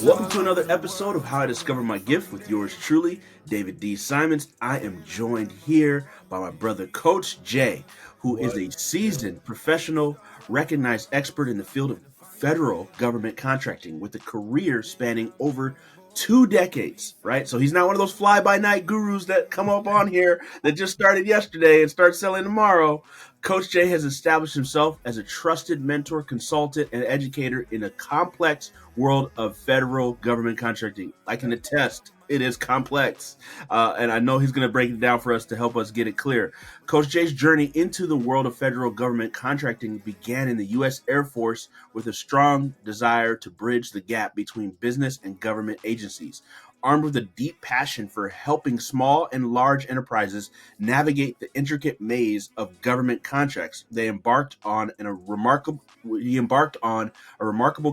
Welcome to another episode of How I Discovered My Gift with yours truly, David D. Simons. I am joined here by my brother, Coach Jay, who is a seasoned professional, recognized expert in the field of federal government contracting with a career spanning over 2 decades, right? So he's not one of those fly-by-night gurus that come up on here that just started yesterday and start selling tomorrow. Coach Jay has established himself as a trusted mentor, consultant, and educator in a complex world of federal government contracting. I can attest it is complex, and I know he's going to break it down for us to help us get it clear. Coach Jay's journey into the world of federal government contracting began in the U.S. Air Force with a strong desire to bridge the gap between business and government agencies. Armed with a deep passion for helping small and large enterprises navigate the intricate maze of government contracts, he embarked on a remarkable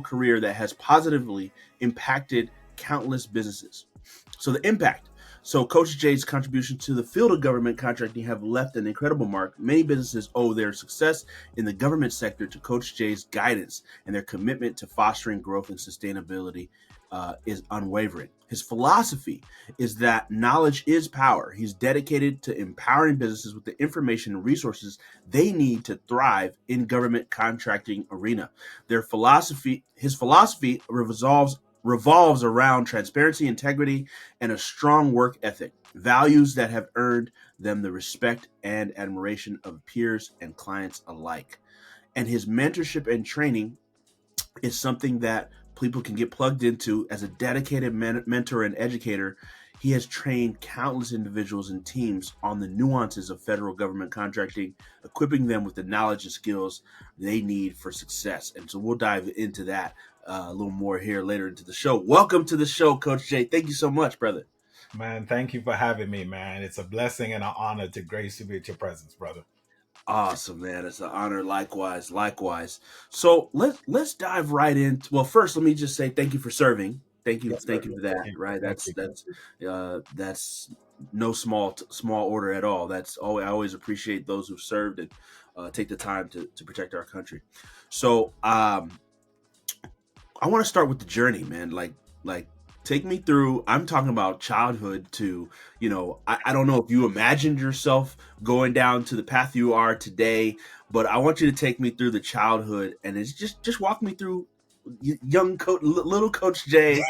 career that has positively impacted countless businesses. So the impact. So Coach Jay's contribution to the field of government contracting have left an incredible mark. Many businesses owe their success in the government sector to Coach Jay's guidance, and their commitment to fostering growth and sustainability is unwavering. His philosophy is that knowledge is power. He's dedicated to empowering businesses with the information and resources they need to thrive in government contracting arena. His philosophy revolves around transparency, integrity, and a strong work ethic, values that have earned them the respect and admiration of peers and clients alike. And his mentorship and training is something that people can get plugged into as a dedicated mentor and educator. He has trained countless individuals and teams on the nuances of federal government contracting, equipping them with the knowledge and skills they need for success. And so we'll dive into that a little more here later into the show. Welcome to the show, Coach Jay. Thank you so much, brother. Man, thank you for having me, man. It's a blessing and an honor to grace you with your presence, brother. Awesome, man. It's an honor. Likewise. So let's dive right into. Well, first, let me just say thank you for serving. Yes, sir. Thank you for that. Right. Thank you. That's no small order at all. I always appreciate those who've served and take the time to protect our country. So I want to start with the journey, man. Like take me through. I'm talking about childhood to, I don't know if you imagined yourself going down to the path you are today, but I want you to take me through the childhood and it's just walk me through little Coach Jay.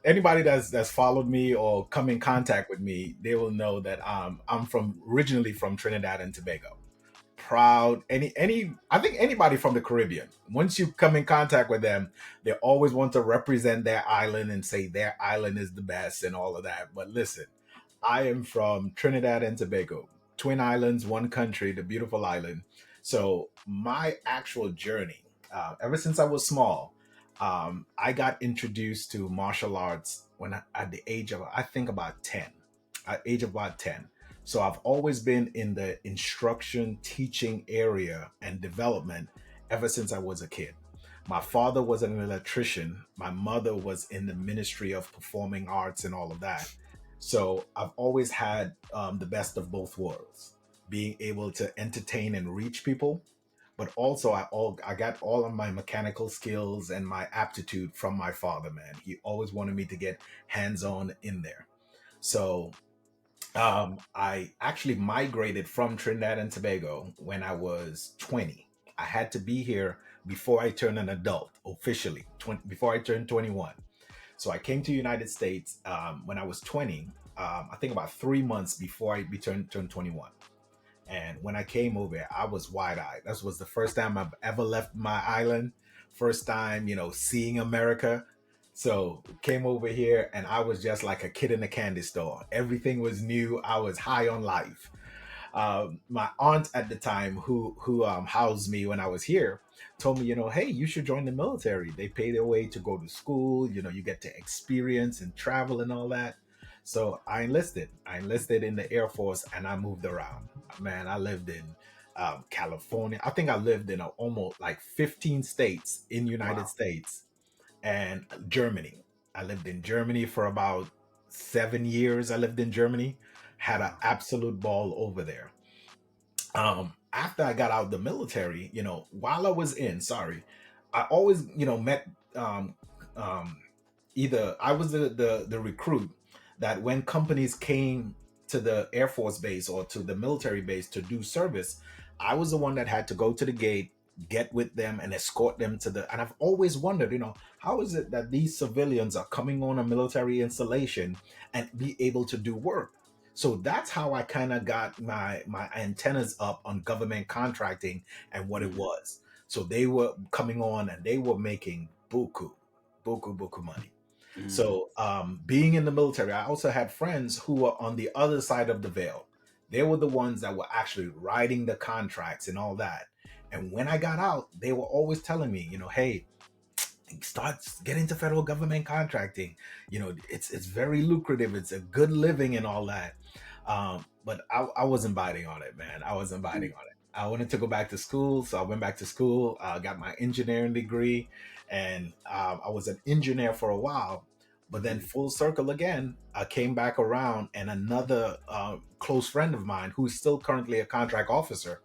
Anybody that's followed me or come in contact with me, they will know that I'm originally from Trinidad and Tobago. Proud I think anybody from the Caribbean, once you come in contact with them, they always want to represent their island and say their island is the best and all of that. But listen, I am from Trinidad and Tobago, twin islands, one country, the beautiful island. So my actual journey, ever since I was small, I got introduced to martial arts at the age of, I think, about 10. At age of about 10. So I've always been in the instruction, teaching area and development ever since I was a kid. My father was an electrician. My mother was in the Ministry of Performing Arts and all of that. So I've always had the best of both worlds, being able to entertain and reach people, but also I got all of my mechanical skills and my aptitude from my father, man. He always wanted me to get hands-on in there. So I actually migrated from Trinidad and Tobago when I was 20. I had to be here before I turned an adult officially, before I turned 21. So I came to the United States when I was 20, I think about 3 months before I turned 21. And when I came over, I was wide-eyed. That was the first time I've ever left my island. First time, seeing America. So came over here and I was just like a kid in a candy store. Everything was new. I was high on life. My aunt at the time, who housed me when I was here, told me, hey, you should join the military. They pay their way to go to school. You get to experience and travel and all that. So I enlisted. I enlisted in the Air Force and I moved around. Man, I lived in California. I think I lived in almost like 15 states in United Wow. States and Germany. I lived in Germany for about 7 years. I lived in Germany, had an absolute ball over there. After I got out of the military, while I was in, sorry, I always, met, um, um, either I was the recruit that when companies came to the Air Force base or to the military base to do service, I was the one that had to go to the gate, get with them, and escort them to the. And I've always wondered, how is it that these civilians are coming on a military installation and be able to do work? So that's how I kind of got my antennas up on government contracting and what it Mm, was. So they were coming on and they were making buku money. mm, So, being in the military, I also had friends who were on the other side of the veil. They were the ones that were actually writing the contracts and all that. And when I got out, they were always telling me, hey, start get into federal government contracting. It's very lucrative. It's a good living and all that. But I wasn't biting on it, man. I wasn't mm, biting on it. I wanted to go back to school, so I went back to school. Got my engineering degree, and I was an engineer for a while. But then, mm, full circle again, I came back around, and another close friend of mine, who's still currently a contract officer,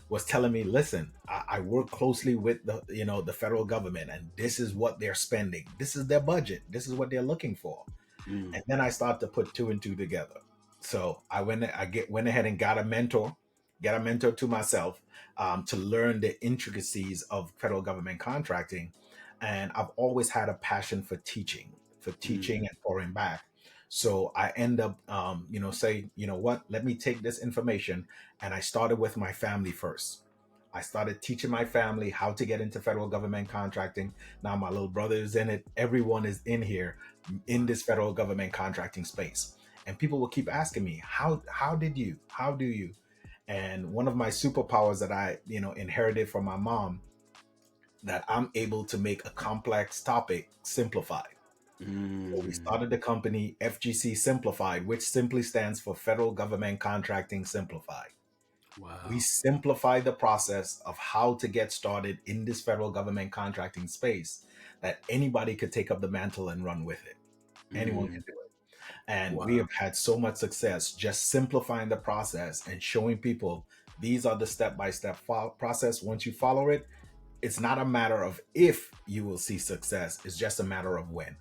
was telling me, listen, I work closely with the federal government, and this is what they're spending. This is their budget. This is what they're looking for. mm, And then I started to put two and two together. So went ahead and got a mentor to myself, to learn the intricacies of federal government contracting. And I've always had a passion for mm, teaching and pouring back. So I end up, say, what, let me take this information. And I started with my family first. I started teaching my family how to get into federal government contracting. Now my little brother is in it. Everyone is in here in this federal government contracting space. And people will keep asking me, how did you? How do you? And one of my superpowers that I, inherited from my mom, that I'm able to make a complex topic simplified. So we mm. started the company FGC Simplified, which simply stands for Federal Government Contracting Simplified. We Wow. simplify the process of how to get started in this federal government contracting space, that anybody could take up the mantle and run with it. Anyone Mm, can do it. And we wow. have had so much success just simplifying the process and showing people these are the step-by-step process. Once you follow it, it's not a matter of if you will see success, it's just a matter of when.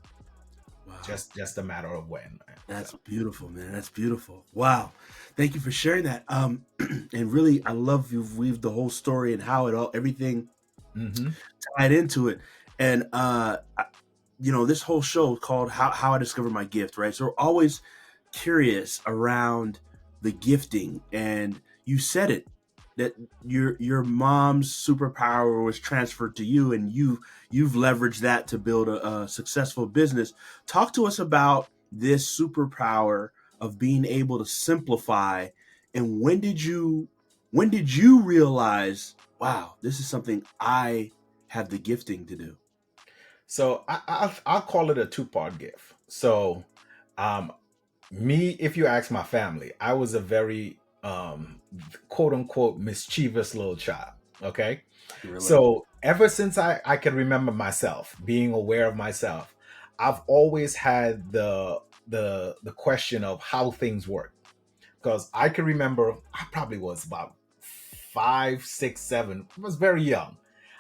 Wow. Just a matter of when, man. So That's beautiful, man. That's beautiful. Wow. Thank you for sharing that. And really, I love you've weaved the whole story and how it all everything hmm tied into it. And this whole show called How I Discovered My Gift, right? So we're always curious around the gifting, and you said it that your mom's superpower was transferred to you, and you've leveraged that to build a successful business. Talk to us about this superpower of being able to simplify, and when did you realize, wow, this is something I have the gifting to do? so I'll call it a two-part gift. So, um me, if you ask my family, I was a very quote unquote mischievous little child. Okay. I can relate. So ever since I can remember myself, being aware of myself, I've always had the question of how things work. Because I can remember I probably was about 5, 6, 7. I was very young.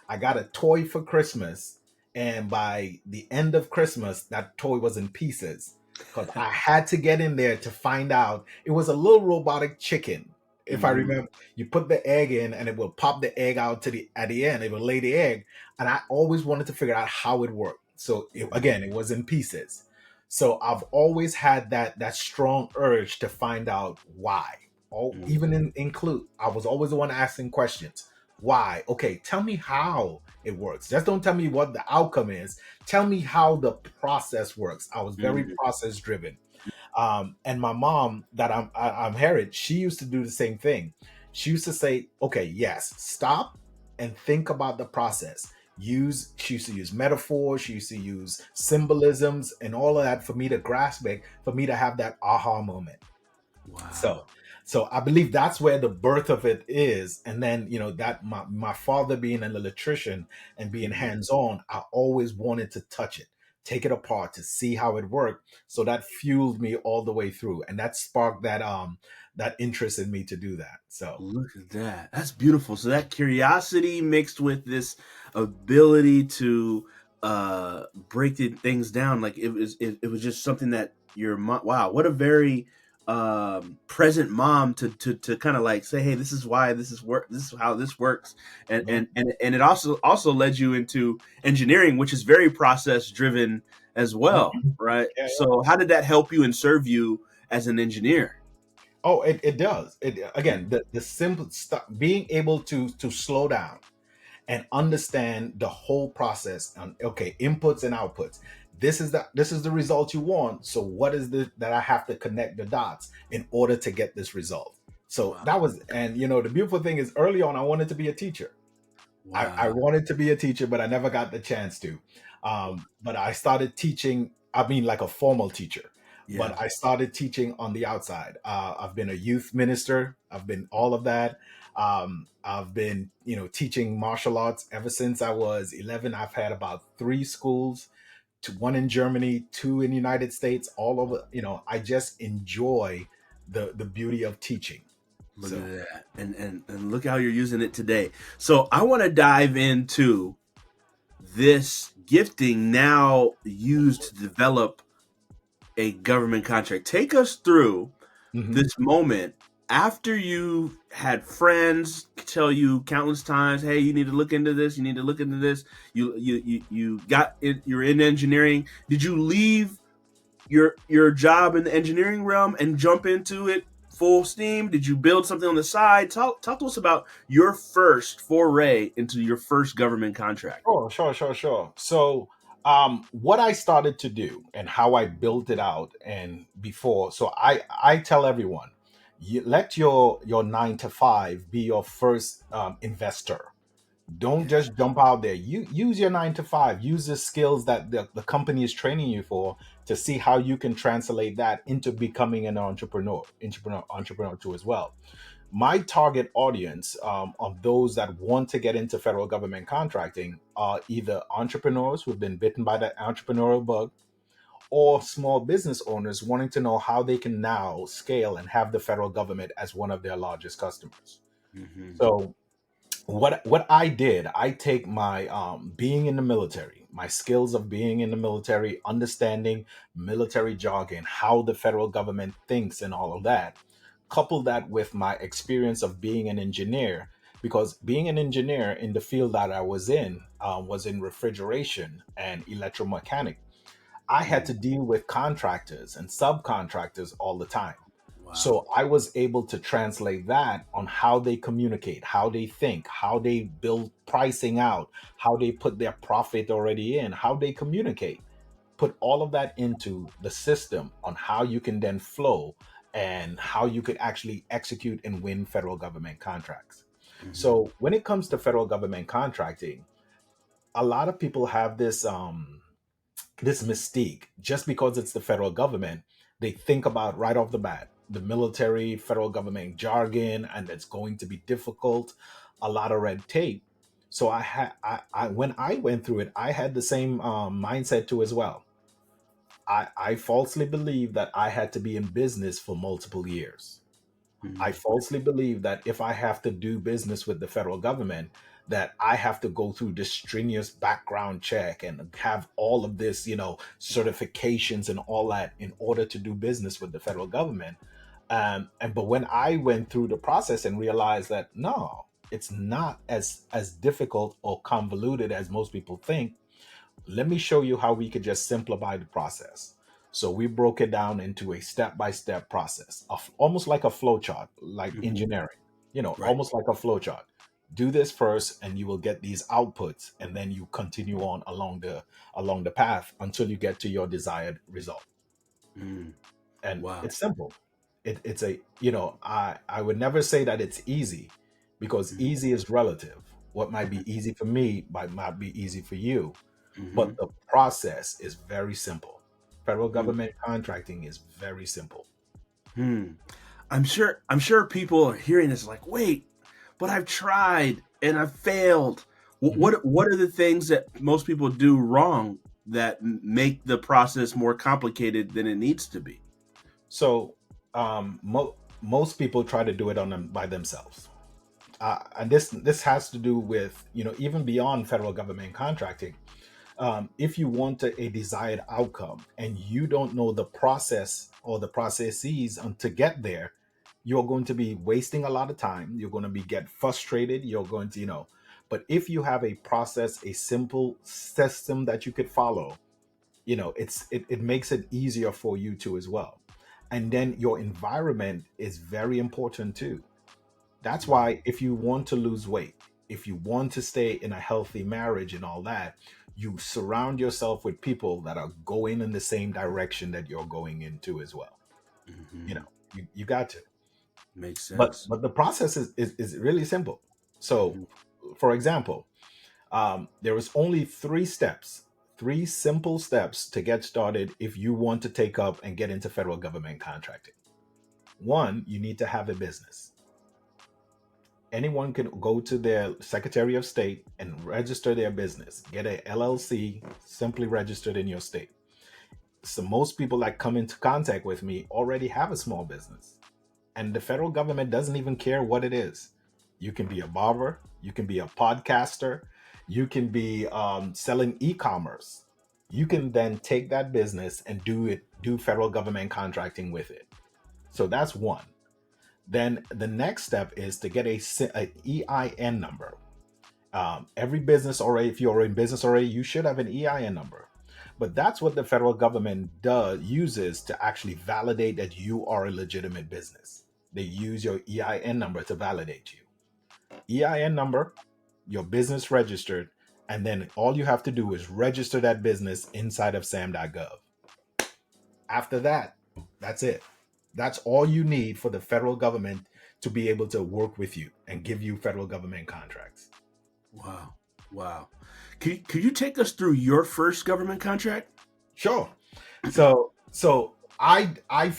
I got a toy for Christmas, and by the end of Christmas, that toy was in pieces. Because I had to get in there to find out. It was a little robotic chicken. If I Mm, remember, you put the egg in, and it will pop the egg out to the at the end. It will lay the egg, and I always wanted to figure out how it worked. So again, it was in pieces. So I've always had that strong urge to find out why. Oh, mm, even include, I was always the one asking questions. Why? Okay, tell me how it works. Just don't tell me what the outcome is. Tell me how the process works. I was very mm, process driven. And my mom, that I'm Harriet, she used to do the same thing. She used to say, "Okay, yes, stop and think about the process." She used to use metaphors, she used to use symbolisms and all of that for me to grasp it, for me to have that aha moment. So, wow. so I believe that's where the birth of it is. And then, that my father being an electrician and being Mm, hands-on, I always wanted to touch it, take it apart to see how it worked. So that fueled me all the way through. And that sparked that interest in me to do that. So Look at that. That's beautiful. So that curiosity mixed with this ability to break things down, like it was just something that your mom. Wow, what a very present mom to kind of like say, hey, this is why this is work. This is how this works, and mhm, and it also led you into engineering, which is very process driven as well, mhm. right? Yeah, yeah. So how did that help you and serve you as an engineer? Oh, it does. It again, the simple stuff, being able to slow down and understand the whole process on, okay, inputs and outputs. This is the result you want. So what is the that I have to connect the dots in order to get this result? So Wow. that was, and the beautiful thing is, early on I wanted to be a teacher. I Wow. wanted to be a teacher, but I never got the chance to. But I started teaching, I mean, like a formal teacher, Yeah. but I started teaching on the outside. I've been a youth minister, I've been all of that. I've been, teaching martial arts ever since I was 11. I've had about three schools, one in Germany, two in the United States, all over. I just enjoy the beauty of teaching. Look at So, that. And look how you're using it today. So I want to dive into this gifting now used to develop a government contract. Take us through mhm. this moment after you had friends tell you countless times, hey, you need to look into this, you need to look into this. You got it, you're in engineering. Did you leave your job in the engineering realm and jump into it full steam? Did you build something on the side? Talk to us about your first foray into your first government contract. Sure. So, what I started to do and how I built it out, and before, so I tell everyone, you let your 9 to 5 be your first investor. Don't Yeah. just jump out there. You use your 9 to 5. Use the skills that the company is training you for to see how you can translate that into becoming an entrepreneur too as well. My target audience, of those that want to get into federal government contracting, are either entrepreneurs who've been bitten by that entrepreneurial bug, or small business owners wanting to know how they can now scale and have the federal government as one of their largest customers. Mm-hmm. So what I did, I take my being in the military, my skills of being in the military, understanding military jargon, how the federal government thinks, and all of that, couple that with my experience of being an engineer, because being an engineer in the field that I was in refrigeration and electromechanic. I had Mm. to deal with contractors and subcontractors all the time. Wow. So I was able to translate that on how they communicate, how they think, how they build pricing out, how they put their profit already in, how they communicate. Put all of that into the system on how you can then flow and how you could actually execute and win federal government contracts. Mm-hmm. So when it comes to federal government contracting, a lot of people have this mystique. Just because it's the federal government, they think about right off the bat the military, federal government jargon, and it's going to be difficult, a lot of red tape. So I when I went through it, I had the same mindset too as well. I falsely believed that I had to be in business for multiple years. I Mm-hmm. falsely believe that if I have to do business with the federal government, that I have to go through this strenuous background check and have all of this, certifications and all that in order to do business with the federal government. And but when I went through the process and realized that no, it's not as difficult or convoluted as most people think. Let me show you how we could just simplify the process. So we broke it down into a step-by-step process, almost like a flow chart, like Mm-hmm. engineering, Right. almost like a flow chart. Do this first and you will get these outputs, and then you continue on along the path until you get to your desired result. Mm. And Wow. it's simple. It's a, I would never say that it's easy, because Mm-hmm. easy is relative. What might be easy for me might not be easy for you, Mm-hmm. but the process is very simple. Federal Mm. government contracting is very simple. Hmm. I'm sure people are hearing this like, wait, but I've tried and I've failed. Mhm. What are the things that most people do wrong that make the process more complicated than it needs to be? So, most people try to do it on them by themselves. And this has to do with, even beyond federal government contracting. If you want a desired outcome and you don't know the process or the processes to get there, you're going to be wasting a lot of time. You're going to be get frustrated. You're going to, but if you have a process, a simple system that you could follow, it makes it easier for you too as well. And then your environment is very important too. That's why if you want to lose weight, if you want to stay in a healthy marriage and all that, you surround yourself with people that are going in the same direction that you're going into as well. You Mm-hmm. know, you got to. Makes But sense. but the process is really simple. So, Mm-hmm. for example, there is only three simple steps to get started if you want to take up and get into federal government contracting. One, you need to have a business. Anyone can go to their Secretary of State and register their business, get a LLC simply registered in your state. So most people that come into contact with me already have a small business, and the federal government doesn't even care what it is. You can be a barber, you can be a podcaster, you can be selling e-commerce. You can then take that business and do federal government contracting with it. So that's one. Then the next step is to get a EIN number. Every business already, if you're in business already, you should have an EIN number. But that's what the federal government uses to actually validate that you are a legitimate business. They use your EIN number to validate you. EIN number, your business registered, and then all you have to do is register that business inside of sam.gov. After that, that's it. That's all you need for the federal government to be able to work with you and give you federal government contracts. Wow. Wow. Could you take us through your first government contract? Sure. So I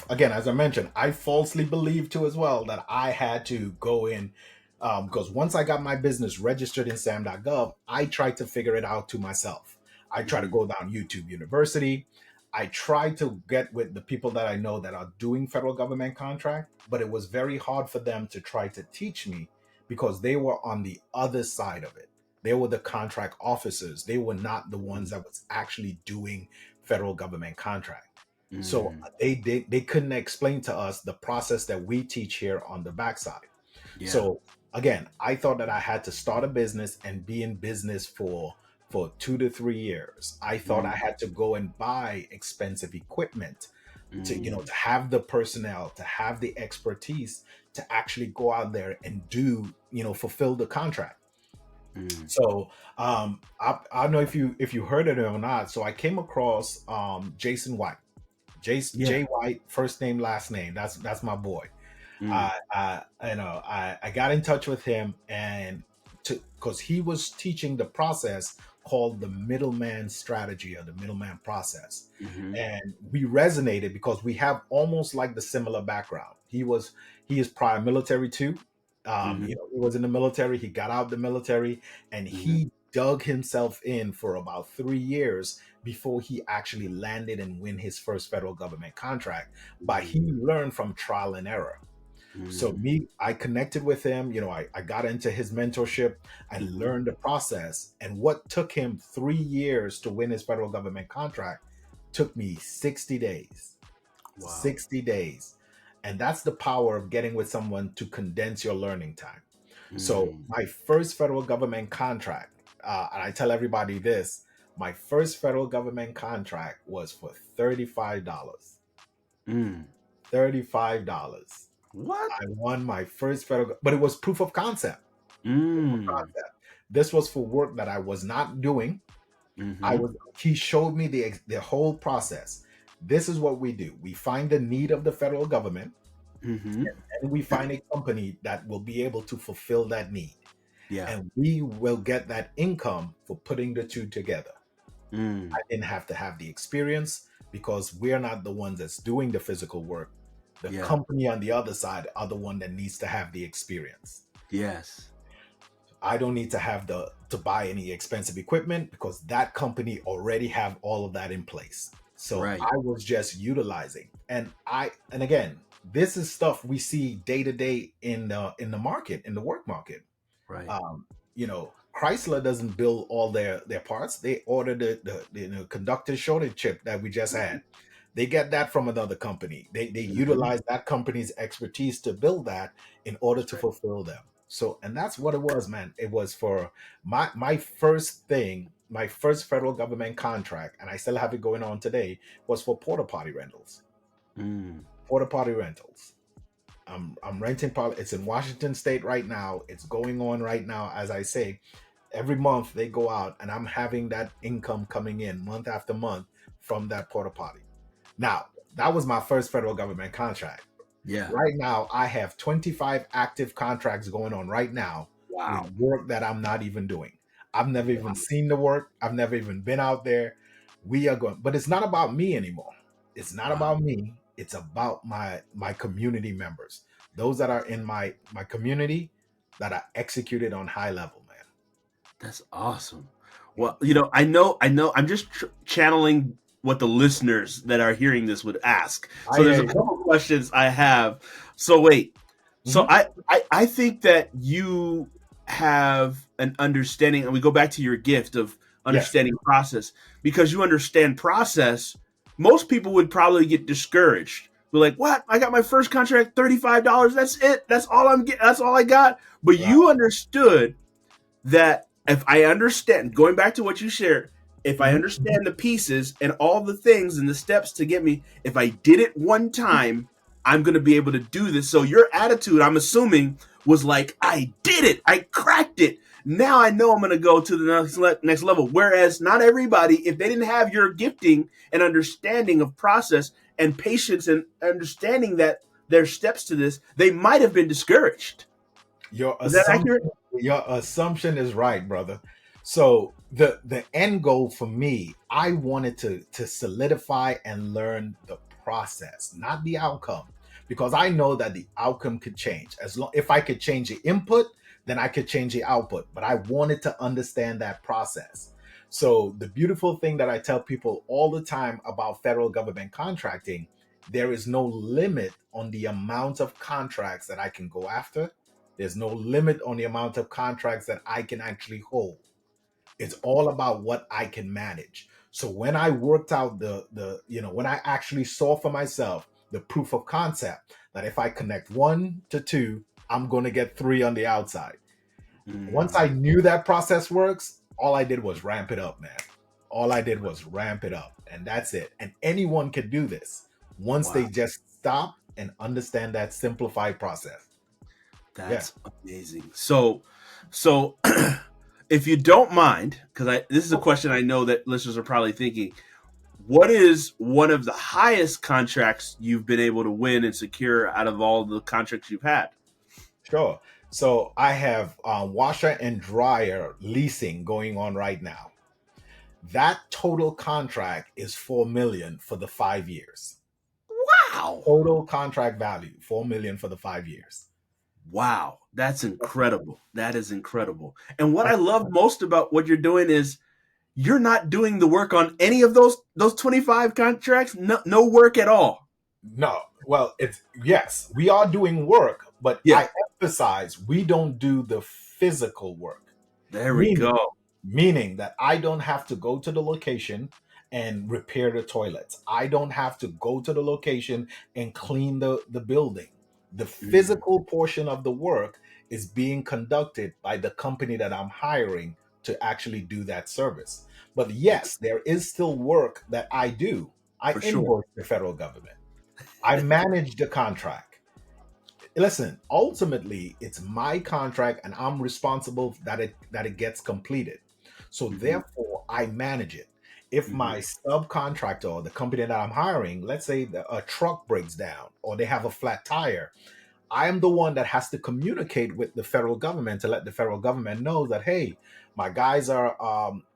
again, as I mentioned, I falsely believed too as well that I had to go in, because once I got my business registered in sam.gov, I tried to figure it out to myself. I tried to Mm-hmm. go down YouTube University. I tried to get with the people that I know that are doing federal government contract, but it was very hard for them to try to teach me because they were on the other side of it. They were the contract officers. They were not the ones that was actually doing federal government contract. So Mm-hmm. they couldn't explain to us the process that we teach here on the backside. Yeah. So again, I thought that I had to start a business and be in business for 2 to 3 years. I thought I Mm-hmm. had to go and buy expensive equipment to Mm-hmm. to have the personnel, to have the expertise to actually go out there and do fulfill the contract. So I don't know if you heard of it or not. So I came across Jason White. Yeah. Jay White, first name, last name. That's my boy. Mm. I got in touch with him and to because he was teaching the process called the middleman strategy or the middleman process, Mm-hmm. and we resonated because we have almost like the similar background. He is prior military too. Mm-hmm. He was in the military. He got out of the military and Mm-hmm. he dug himself in for about 3 years before he actually landed and win his first federal government contract. But he learned from trial and error. So Mm-hmm. me, I connected with him. I got into his mentorship. I Mm-hmm. learned the process. And what took him 3 years to win his federal government contract took me 60 days. Wow. 60 days. And that's the power of getting with someone to condense your learning time. So Mm. my first federal government contract, and I tell everybody this, my first federal government contract was for $35. Mm. $35. What? I won my first federal, but it was proof of concept. Proof of Mm. concept. This was for work that I was not doing. I Mm-hmm. was. He showed me the whole process. This is what we do. We find the need of the federal government, Mm-hmm. and we find a company that will be able to fulfill that need, Yeah. and we will get that income for putting the two together. I Mm. didn't have to have the experience because we're not the ones that's doing the physical work. The Yeah. company on the other side are the one that needs to have the experience. Yes. I don't need to have to buy any expensive equipment because that company already have all of that in place. So Right. I was just utilizing. And again, This is stuff we see day to day in the market, in the work market. Right. Um, Chrysler doesn't build all their parts. They order the conductor shortage chip that we just had. They get that from another company. They Mhm. utilize that company's expertise to build that in order That's to right. fulfill them. So, and that's what it was, man. It was for my first thing, my first federal government contract, and I still have it going on today, was for porta potty rentals. Mm. Porta potty rentals. I'm renting part. It's in Washington State right now. It's going on right now, as I say. Every month they go out, and I'm having that income coming in month after month from that porta potty. Now, that was my first federal government contract. Yeah. Right now, I have 25 active contracts going on right now with Wow. work that I'm not even doing. I've never Wow. even seen the work. I've never even been out there. We are going, but it's not about me anymore. It's not Wow. about me. It's about my community members, those that are in my community that are executed on high level, man. That's awesome. Yeah. Well, I know. I'm just channeling what the listeners that are hearing this would ask. I So there's hear a you. couple questions I have. So wait. So Mhm. I think that you have an understanding, and we go back to your gift of Yes. understanding process because you understand process. Most people would probably get discouraged. Be like, "What? I got my first contract, $35. That's it. That's all I'm getting. That's all I got." But Right. you understood that if I understand, going back to what you shared, if I Mhm. understand the pieces and all the things and the steps to get me, if I did it one time, I'm going to be able to do this. So your attitude, I'm assuming, was like, I did it. I cracked it. Now I know I'm going to go to the next level. Whereas not everybody, if they didn't have your gifting and understanding of process and patience and understanding that there's steps to this, they might have been discouraged. Your Is that accurate? assumption is right, brother. So the end goal for me, I wanted to solidify and learn the process, not the outcome, because I know that the outcome could change. As long if I could change the input, then I could change the output. But I wanted to understand that process. So the beautiful thing that I tell people all the time about federal government contracting, there is no limit on the amount of contracts that I can go after. There's no limit on the amount of contracts that I can actually hold. It's all about what I can manage. So when I worked out when I actually saw for myself the proof of concept that if I connect one to two, I'm going to get three on the outside. Once I Mm, knew that process works, all I did was ramp it up, man. All I did was ramp it up, and that's it. And anyone can do this once they wow. just stop and understand that simplified process. Yeah, That's amazing. So if you don't mind, because I this is a question I know that listeners are probably thinking, what is one of the highest contracts you've been able to win and secure out of all the contracts you've had? sure. So I have washer and dryer leasing going on right now. That total contract is 4 million for the 5 years. Wow. Total contract value 4 million for the 5 years. Wow. That's incredible. That is incredible. And what I love most about what you're doing is you're not doing the work on any of those 25 contracts, no work at all. No, well, it's yes, we are doing work, but Yeah, I emphasize we don't do the physical work. there we Meaning, go. meaning that I don't have to go to the location and repair the toilets. I don't have to go to the location and clean the building. The Mm, physical portion of the work is being conducted by the company that I'm hiring to actually do that service. But ex- yes, there is still work that I do. I for sure. invoice the federal government. I manage the contract. Listen, ultimately, it's my contract, and I'm responsible that it gets completed. So Hmm. therefore, I manage it. If Hmm. my subcontractor or the company that I'm hiring, let's say a truck breaks down or they have a flat tire, I am the one that has to communicate with the federal government to let the federal government know that, hey, my guys are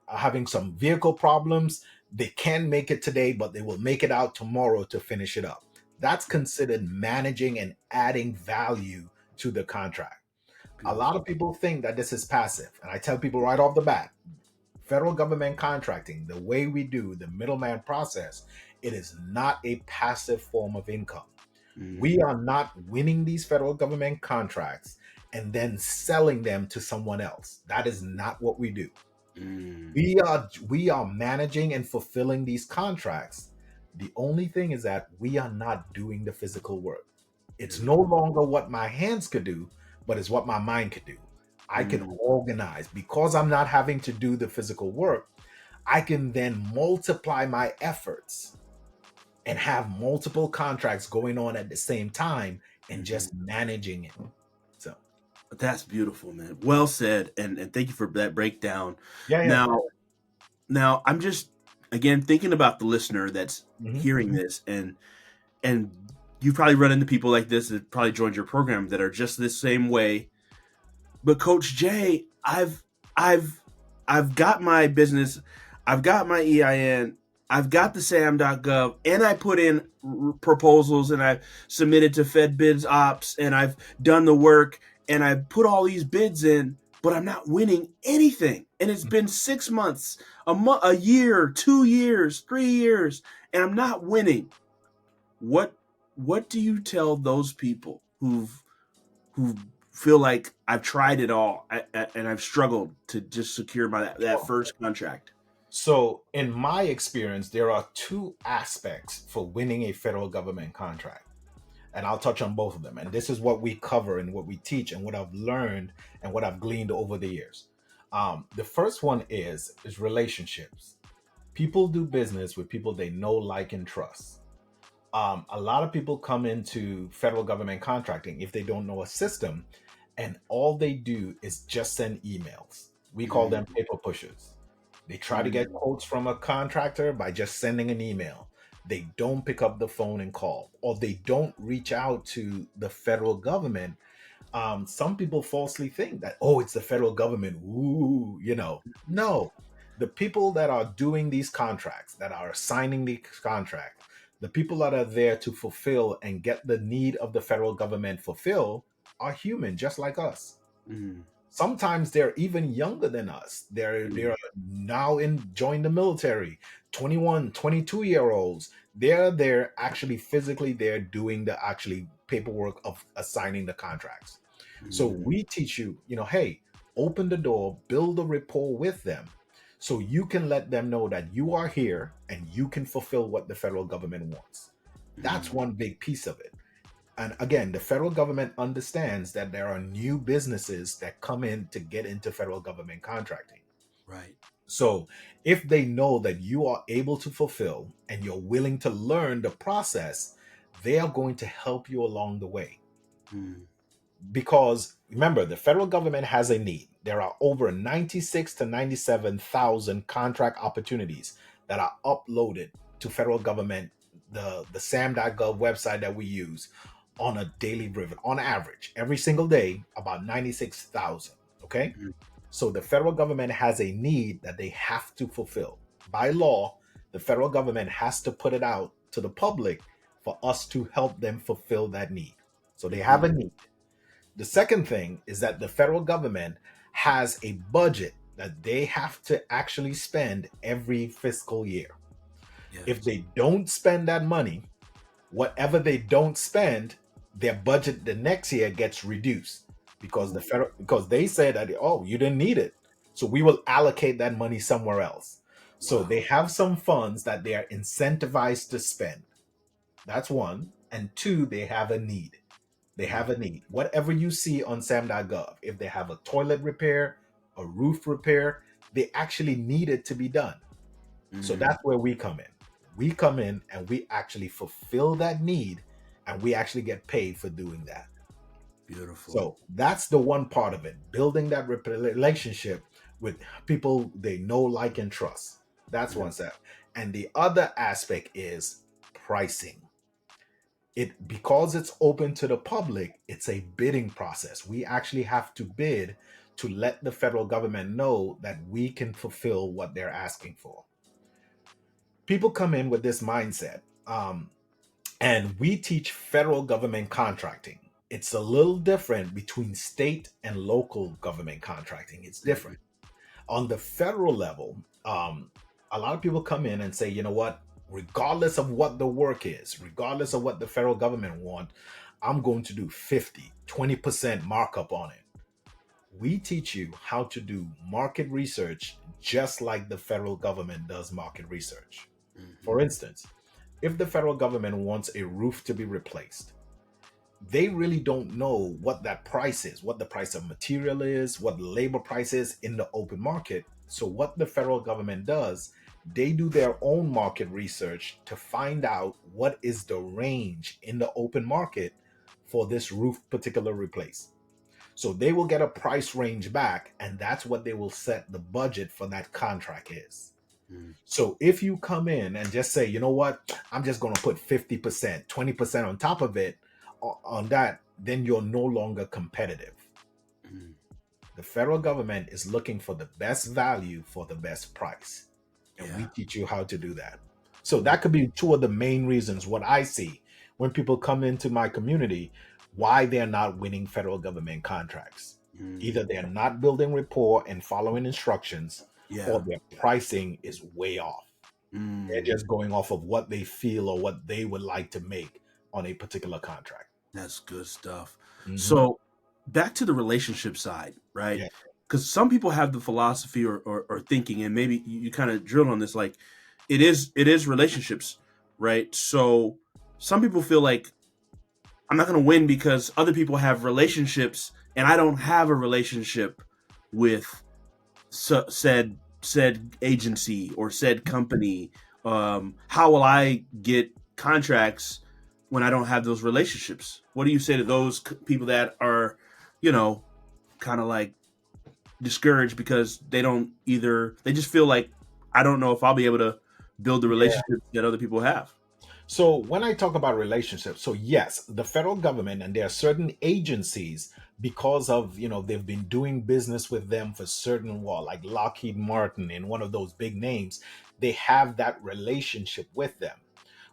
having some vehicle problems. They can make it today, but they will make it out tomorrow to finish it up. That's considered managing and adding value to the contract. A lot of Beautiful. people think that this is passive. And I tell people right off the bat, federal government contracting, the way we do the middleman process, it is not a passive form of income. We Mm, are not winning these federal government contracts and then selling them to someone else. That is not what we do. mm, We are managing and fulfilling these contracts. The only thing is that we are not doing the physical work. It's no beautiful. longer what my hands could do, but it's what my mind could do. I can Mm, organize because I'm not having to do the physical work. I can then multiply my efforts and have multiple contracts going on at the same time and mhm. just managing it. So, That's beautiful, man. Well said, and thank you for that breakdown. yeah, yeah. Now, I'm just again thinking about the listener that's Hmm. hearing this, and you've probably run into people like this that probably joined your program that are just this same way. But Coach Jay, I've I've got my business, I've got my EIN, I've got the SAM.gov, and I put in proposals and I've submitted to Fed Bids Ops and I've done the work and I've put all these bids in, but I'm not winning anything. And it's been 6 months, a year, 2 years, 3 years, and I'm not winning. What what do you tell those people who feel like I've tried it all and I've struggled to just secure that first contract? So, in my experience, there are two aspects for winning a federal government contract, and I'll touch on both of them. And this is what we cover and what we teach, and what I've learned and what I've gleaned over the years. The first one is relationships. People do business with people they know, like, and trust. A lot of people come into federal government contracting if they don't know a system, and all they do is just send emails. We call them Mm, paper pushers. They try to get mm, quotes from a contractor by just sending an email. They don't pick up the phone and call, or they don't reach out to the federal government. Some people falsely think that, oh, it's the federal government. Ooh, no. The people that are doing these contracts, that are signing these contracts, the people that are there to fulfill and get the need of the federal government fulfilled are human, just like us. mm, Sometimes they're even younger than us. They're mm, now in join the military, 21, 22-year olds. They're actually physically there doing the actually paperwork of assigning the contracts. So mm, we teach you, hey, open the door, build a rapport with them so you can let them know that you are here and you can fulfill what the federal government wants. That's mm. one big piece of it. And again, the federal government understands that there are new businesses that come in to get into federal government contracting. Right. So if they know that you are able to fulfill and you're willing to learn the process, they are going to help you along the way. Mm, Because remember, the federal government has a need. There are over 96 to 97,000 contract opportunities that are uploaded to federal government, the sam.gov website that we use on a daily driven, on average, every single day, about 96,000. Okay. mm, So the federal government has a need that they have to fulfill. By law, the federal government has to put it out to the public for us to help them fulfill that need. So they have mhm. a need. The second thing is that the federal government has a budget that they have to actually spend every fiscal year. If Yes. they don't spend that money, whatever they don't spend, their budget the next year gets reduced because Ooh, because they said that, oh, you didn't need it. So we will allocate that money somewhere else. So they wow. have some funds that they are incentivized to spend. That's one. And two, they have a need. They have a Mm, need. Whatever you see on sam.gov, if they have a toilet repair, a roof repair, they actually need it to be done. So mm, that's where we come in. We come in and we actually fulfill that need and we actually get paid for doing that. beautiful. So that's the one part of it, building that relationship with people they know, like, and trust. That's Mm, one step. And the other aspect is pricing. It because it's open to the public, it's a bidding process. We actually have to bid to let the federal government know that we can fulfill what they're asking for. People come in with this mindset, and we teach federal government contracting. It's a little different between state and local government contracting. It's mm, different on the federal level. A lot of people come in and say, you know what? regardless of what the work is, regardless of what the federal government want, I'm going to do 20% markup on it. We teach you how to do market research just like the federal government does market research. For Mhm. instance, if the federal government wants a roof to be replaced, they really don't know what that price is, what the price of material is, what the labor price is in the open market. So, what the federal government does, they do their own market research to find out what is the range in the open market for this roof particular replace. So, they will get a price range back, and that's what they will set the budget for that contract is. Mhm. So if you come in and just say, you know what, I'm just going to put 50%, 20% on top of it on that, then you're no longer competitive. Mhm. The federal government is looking for the best value for the best price. And we Yeah. teach you how to do that. So that could be two of the main reasons what I see when people come into my community, why they're not winning federal government contracts. Mhm. Either they're not building rapport and following instructions, or Yeah. their pricing is way off. They're Mm. just going off of what they feel or what they would like to make on a particular contract. That's good stuff. Hmm. So back to the relationship side, right? Yeah. Because some people have the philosophy or thinking, and maybe you kind of drilled on this, like it is relationships, right? So some people feel like I'm not going to win because other people have relationships and I don't have a relationship with said agency or said company. How will I get contracts when I don't have those relationships? What do you say to those people that are, you know, kind of like discouraged because they just feel like I don't know if I'll be able to build the Yeah. relationships that other people have. So when I talk about relationships, so yes, the federal government and there are certain agencies because of they've been doing business with them for certain while, like Lockheed Martin and one of those big names, they have that relationship with them.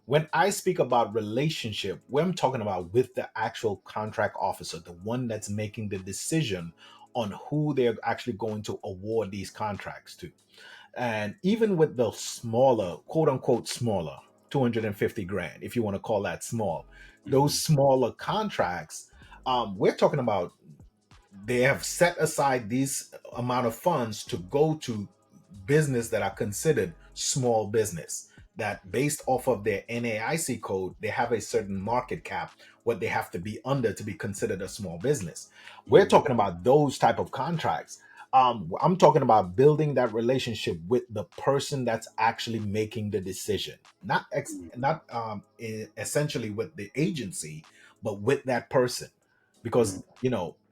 When I speak about relationship, what I'm talking about with the actual contract officer, the one that's making the decision on who they're actually going to award these contracts to. And even with the smaller, quote unquote, smaller, 250 grand, if you want to call that small, those Mm-hmm. smaller contracts, we're talking about they have set aside these amount of funds to go to business that are considered small business, that based off of their NAIC code they have a certain market cap, what they have to be under to be considered a small business. We're Mm-hmm. talking about those type of contracts. I'm talking about building that relationship with the person that's actually making the decision, not essentially with the agency, but with that person, Mm-hmm. because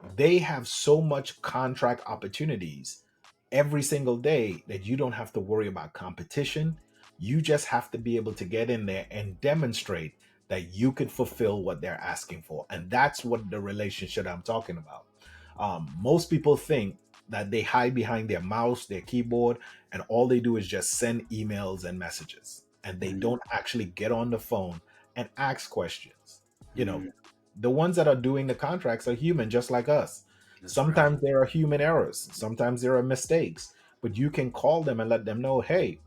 they have so much contract opportunities every single day that you don't have to worry about competition. You just have to be able to get in there and demonstrate that you could fulfill what they're asking for. And that's what the relationship I'm talking about. Most people think that they hide behind their mouse, their keyboard, and all they do is just send emails and messages. And they Mm-hmm. don't actually get on the phone and ask questions. You know, Mm-hmm. the ones that are doing the contracts are human just like us. That's right. Sometimes there are human errors, sometimes there are mistakes, but you can call them and let them know, hey,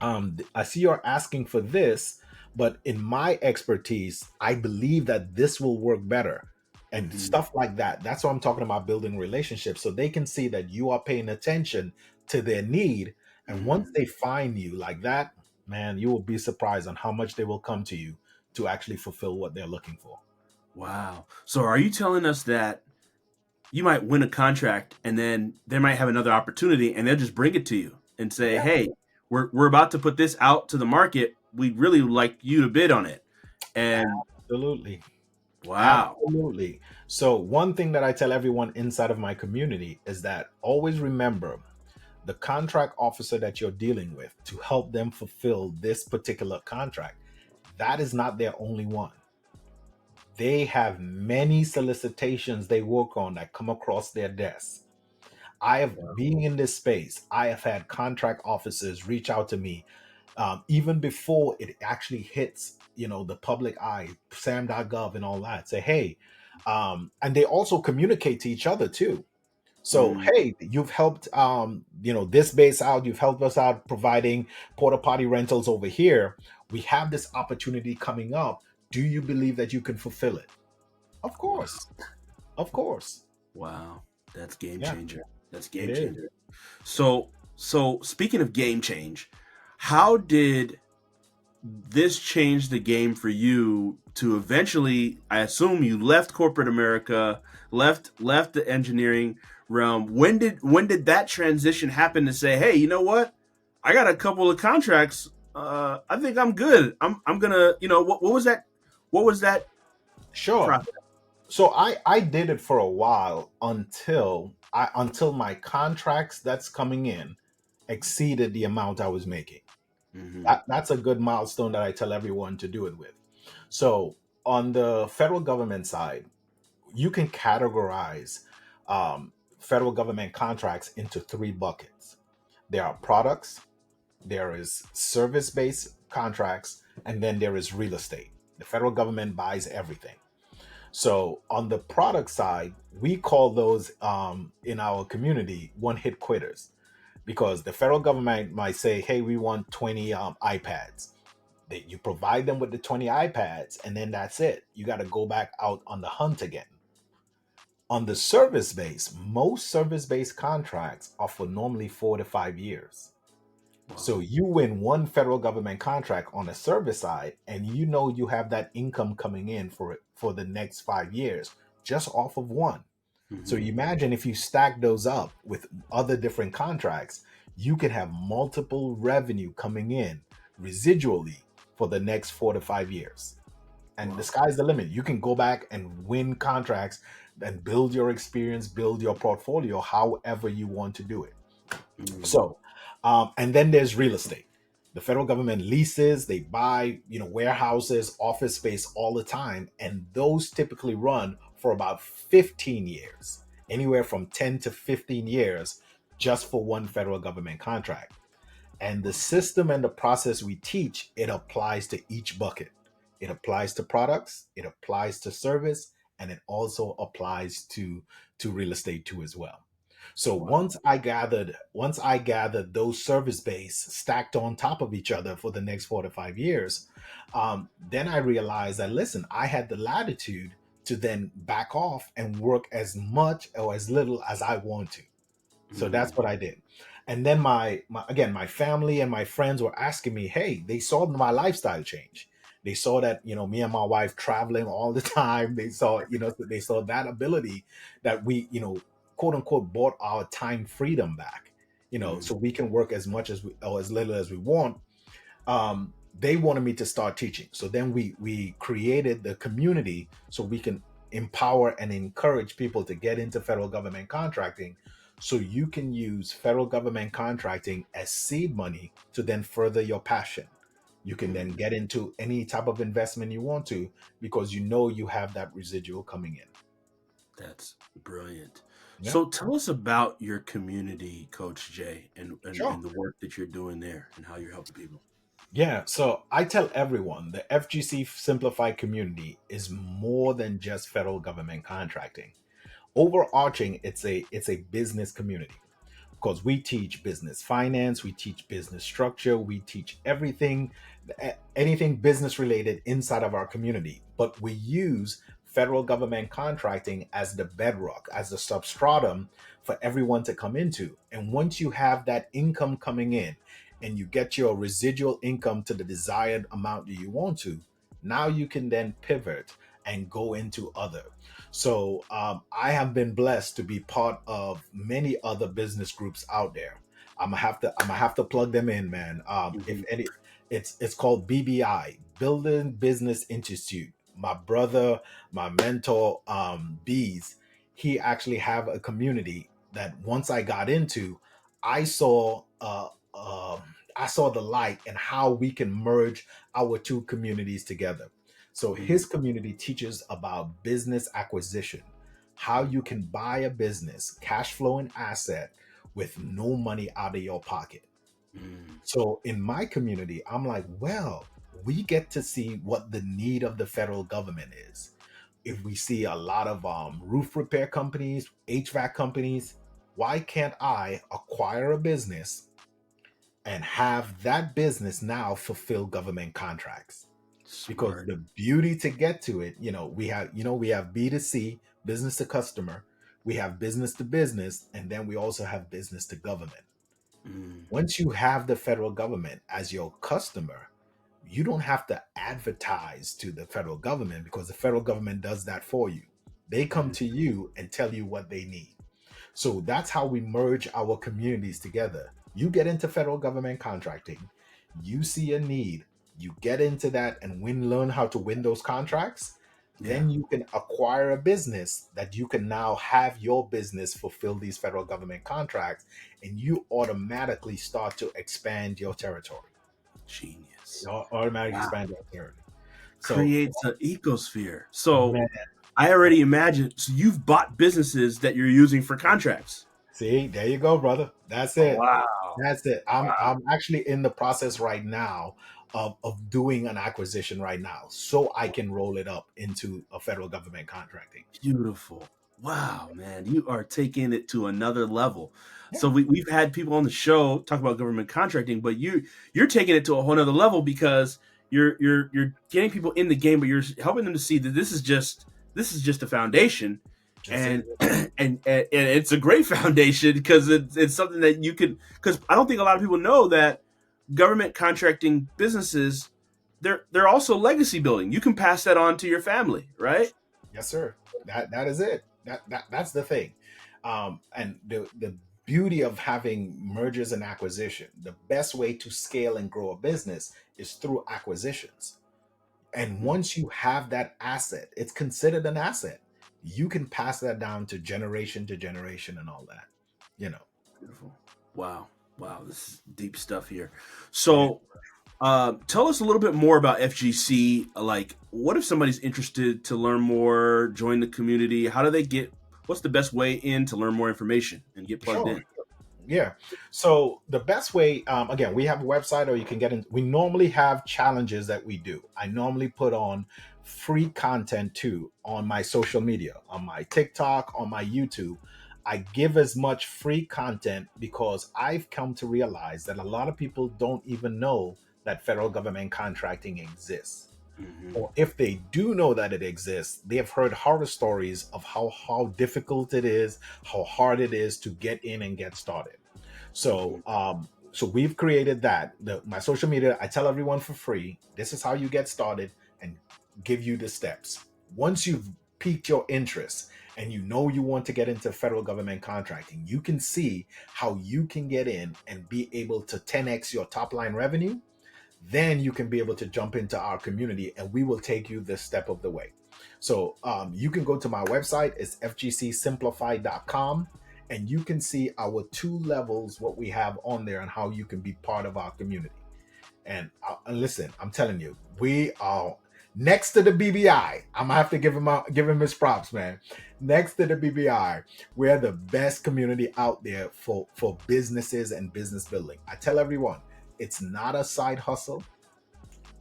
I see you're asking for this, but in my expertise, I believe that this will work better. And Mm-hmm. stuff like that. That's what I'm talking about, building relationships so they can see that you are paying attention to their need. And once Mm-hmm. they find you like that, man, you will be surprised on how much they will come to you to actually fulfill what they're looking for. Wow. So are you telling us that you might win a contract and then they might have another opportunity and they'll just bring it to you and say, Yeah, "Hey, we're about to put this out to the market. We'd really like you to bid on it." And absolutely. wow. Absolutely. So, one thing that I tell everyone inside of my community is that always remember the contract officer that you're dealing with to help them fulfill this particular contract. That is not their only one. They have many solicitations they work on that come across their desk. I have, being in this space, I have had contract officers reach out to me even before it actually hits, the public eye, sam.gov and all that. Say, hey, and they also communicate to each other too. So, hey, you've helped, this base out. You've helped us out providing porta potty rentals over here. We have this opportunity coming up. Do you believe that you can fulfill it? Of Wow. course, of course. Wow. That's game Yeah, changer. That's it game is. changer. So speaking of game change, how did this change the game for you to eventually, I assume you left corporate America, left the engineering realm. When did that transition happen to say, hey, you know what? I got a couple of contracts. I think I'm good. I'm gonna, what was that? What was that Sure. process? So I did it for a while until my contracts that's coming in exceeded the amount I was making. Mm-hmm. That's a good milestone that I tell everyone to do it with. So on the federal government side, you can categorize um, federal government contracts into three buckets. There are products, there is service-based contracts, and then there is real estate. The federal government buys everything. So on the product side, we call those in our community one-hit quitters, because the federal government might say, "Hey, we want 20 iPads." You provide them with the 20 iPads, and then that's it. You got to go back out on the hunt again. On the service base, most service based contracts are for normally 4 to 5 years. Wow. So you win one federal government contract on the service side, and you have that income coming in for the next 5 years just off of one. So Mm-hmm. you imagine if you stack those up with other different contracts, you can have multiple revenue coming in residually for the next 4 to 5 years. And the Wow. sky's the limit. You can go back and win contracts and build your experience, build your portfolio however you want to do it. Mm. So, and then there's real estate. The federal government leases, they buy, warehouses, office space all the time. And those typically run for about 15 years, anywhere from 10 to 15 years, just for one federal government contract. And the system and the process we teach, it applies to each bucket. It applies to products, it applies to service, and it also applies to real estate too as well. So Wow. once I gathered those service base stacked on top of each other for the next 4 to 5 years, then I realized that, listen, I had the latitude to then back off and work as much or as little as I want to. So that's Mm. what I did. And then my family and my friends were asking me, hey, they saw my lifestyle change. They saw that, me and my wife traveling all the time. They saw that ability that we, quote unquote, bought our time freedom back, Mm. so we can work as much as we or as little as we want. They wanted me to start teaching. So then we created the community so we can empower and encourage people to get into federal government contracting, so you can use federal government contracting as seed money to then further your passion. You can then Mm. get into any type of investment you want to, because you have that residual coming in. That's brilliant. Yeah, So tell us about your community, Coach Jay, sure. and the work that you're doing there and how you're helping people. Yeah, so I tell everyone the FGC Simplified community is more than just federal government contracting. Overarching, it's a business community, because we teach business finance, we teach business structure, we teach everything, anything business related inside of our community. But we use federal government contracting as the bedrock, as the substratum for everyone to come into. And once you have that income coming in and you get your residual income to the desired amount that you want to, now you can then pivot and go into other. So I have been blessed to be part of many other business groups out there. I'm gonna have to plug them in, man. If Mm-hmm. any, it's called BBI, Building Business Institute. My brother, my mentor, Bees, he actually have a community that once I got into, I saw I saw the light and how we can merge our two communities together. So Mm. his community teaches about business acquisition, how you can buy a business, cash flowing asset with no money out of your pocket. Mm. So in my community, I'm like, well, we get to see what the need of the federal government is. If we see a lot of roof repair companies, HVAC companies, why can't I acquire a business and have that business now fulfill government contracts? Because Smart. the beauty to get to it, we have B2C, business to customer, we have business to business, and then we also have business to government. Mm. Once you have the federal government as your customer, you don't have to advertise to the federal government because the federal government does that for you. They come Mm. to you and tell you what they need. So that's how we merge our communities together. You get into federal government contracting, you see a need, you get into that and learn how to win those contracts. Yeah. Then you can acquire a business that you can now have your business fulfill these federal government contracts, and you automatically start to expand your territory. Genius. You automatically Wow. expand your territory. So, Creates an ecosphere. So man, I already imagine. So you've bought businesses that you're using for contracts. see, there you go, brother. That's it. Wow. That's it. I'm Wow. I'm actually in the process right now of doing an acquisition right now, so I can roll it up into a federal government contracting. Beautiful. Wow, man, you are taking it to another level. Yeah, So we've had people on the show talk about government contracting, but you're taking it to a whole nother level because you're getting people in the game, but you're helping them to see that this is just a foundation, just and and it's a great foundation because it's something that you can, because I don't think a lot of people know that government contracting businesses, they're also legacy building. You can pass that on to your family, right? yes, sir. That is it. That's the thing. And the beauty of having mergers and acquisition, the best way to scale and grow a business is through acquisitions. And once you have that asset, it's considered an asset. You can pass that down to generation and all that. You know. Beautiful. Wow. Wow. This is deep stuff here. Yeah. So, tell us a little bit more about FGC. Like, what if somebody's interested to learn more, join the community? How do they get? What's the best way in to learn more information and get plugged Sure. in? Yeah. So the best way, again, we have a website, or you can get in. We normally have challenges that we do. I normally put on free content too on my social media, on my TikTok, on my YouTube. I give as much free content because I've come to realize that a lot of people don't even know that federal government contracting exists. Mm-hmm. Or if they do know that it exists, they have heard horror stories of how difficult it is, how hard it is to get in and get started. Mm-hmm. So we've created that. My social media, I tell everyone for free, this is how you get started, and give you the steps. Once you've piqued your interest and you know you want to get into federal government contracting, you can see how you can get in and be able to 10x your top line revenue. Then you can be able to jump into our community and we will take you this step of the way. So you can go to my website, it's fgcsimplified.com, and you can see our 2 levels, what we have on there, and how you can be part of our community. And listen, I'm telling you, we are next to the BBI. I'm gonna have to give him his props, man. Next to the BBI, we're the best community out there for businesses and business building. I tell everyone, it's not a side hustle.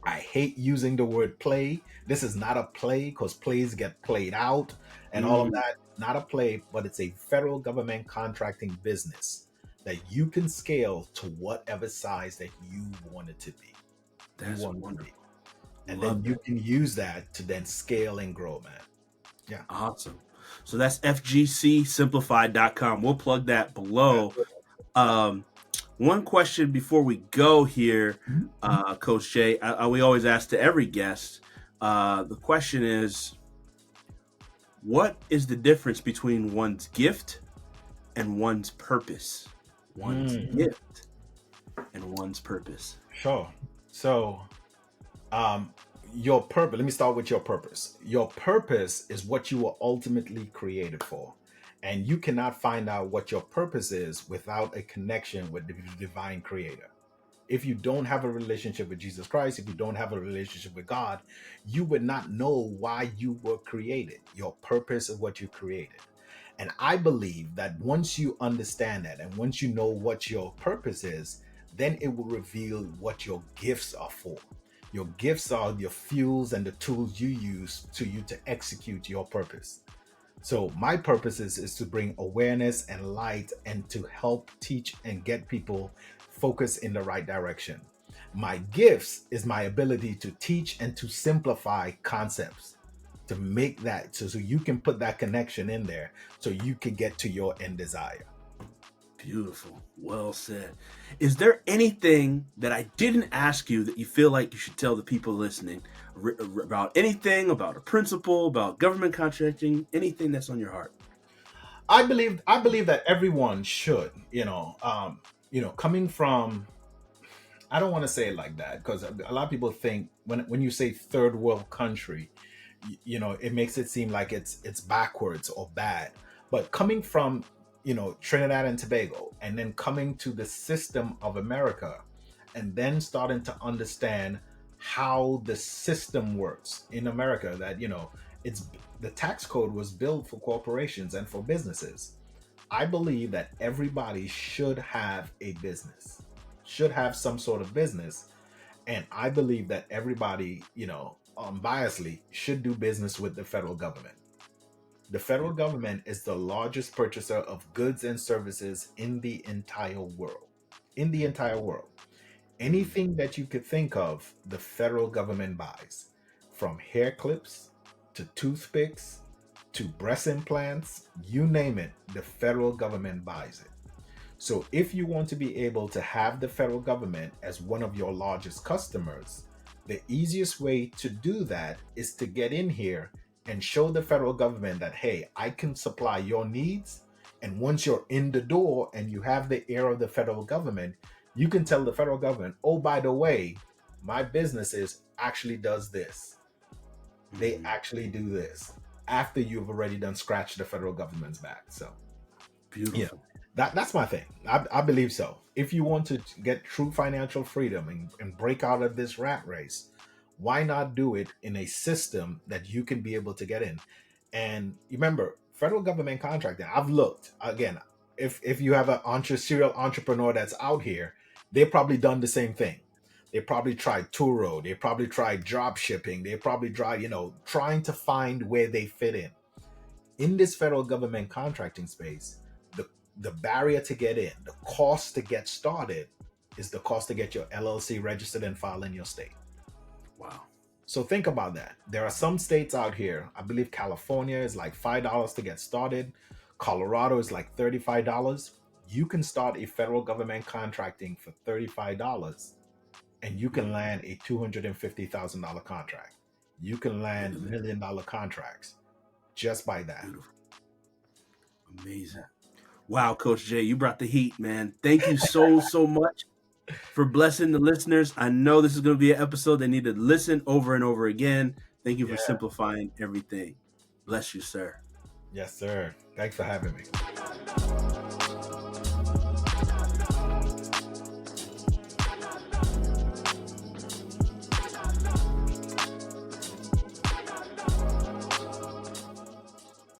I hate using the word play. This is not a play because plays get played out and all of Mm, that. Not a play, but it's a federal government contracting business that you can scale to whatever size that you want it to be. You that's want it to be. wonderful. And then Love you that. can use that to then scale and grow, man. Yeah. Awesome. So that's fgcsimplified.com. We'll plug that below. Um, One question before we go here, Mhm. Coach Jay, we always ask to every guest. The question is, what is the difference between one's gift and one's purpose? One's Mm, gift and one's purpose. sure. So um your purpose, let me start with your purpose. Your purpose is what you were ultimately created for, and you cannot find out what your purpose is without a connection with the divine creator. If you don't have a relationship with Jesus Christ, if you don't have a relationship with God, you would not know why you were created. Your purpose is what you created. And I believe that once you understand that, and once you know what your purpose is, then it will reveal what your gifts are for. Your gifts are your fuels and the tools you use to execute your purpose. So my purpose is to bring awareness and light and to help teach and get people focused in the right direction. My gifts is my ability to teach and to simplify concepts, to make that so you can put that connection in there so you can get to your end desire. Beautiful. Well said. Is there anything that I didn't ask you that you feel like you should tell the people listening about anything, about a principle, about government contracting, anything that's on your heart? I believe that everyone should, coming from, I don't want to say it like that because a lot of people think when you say third world country, it makes it seem like it's backwards or bad. But coming from, Trinidad and Tobago, and then coming to the system of America, and then starting to understand how the system works in America, that it's the tax code was built for corporations and for businesses. I believe that everybody should have a business, should have some sort of business. And I believe that everybody, unbiasedly, should do business with the federal government. The federal government is the largest purchaser of goods and services in the entire world. In the entire world. Anything that you could think of, the federal government buys. From hair clips to toothpicks to breast implants, you name it, the federal government buys it. So if you want to be able to have the federal government as one of your largest customers, the easiest way to do that is to get in here and show the federal government that, hey, I can supply your needs. And once you're in the door and you have the ear of the federal government, you can tell the federal government, oh, by the way, my businesses actually does this. They actually do this after you've already done scratch the federal government's back. So Beautiful. that's my thing. I believe so. If you want to get true financial freedom and break out of this rat race, why not do it in a system that you can be able to get in? And remember, federal government contracting, I've looked again. If you have serial entrepreneur that's out here, they've probably done the same thing. They probably tried Turo, they probably tried drop shipping, they probably tried, trying to find where they fit in this federal government contracting space. The barrier to get in, the cost to get started, is the cost to get your LLC registered and filed in your state. Wow. So think about that. There are some states out here, I believe California is like $5 to get started. Colorado is like $35. You can start a federal government contracting for $35 and you can land a $250,000 contract. You can land $1 million contracts just by that. Beautiful. Amazing. Wow, Coach Jay, you brought the heat, man. Thank you so much for blessing the listeners. I know this is going to be an episode they need to listen over and over again. Thank you for simplifying everything. Bless you, sir. Yes, sir. Thanks for having me.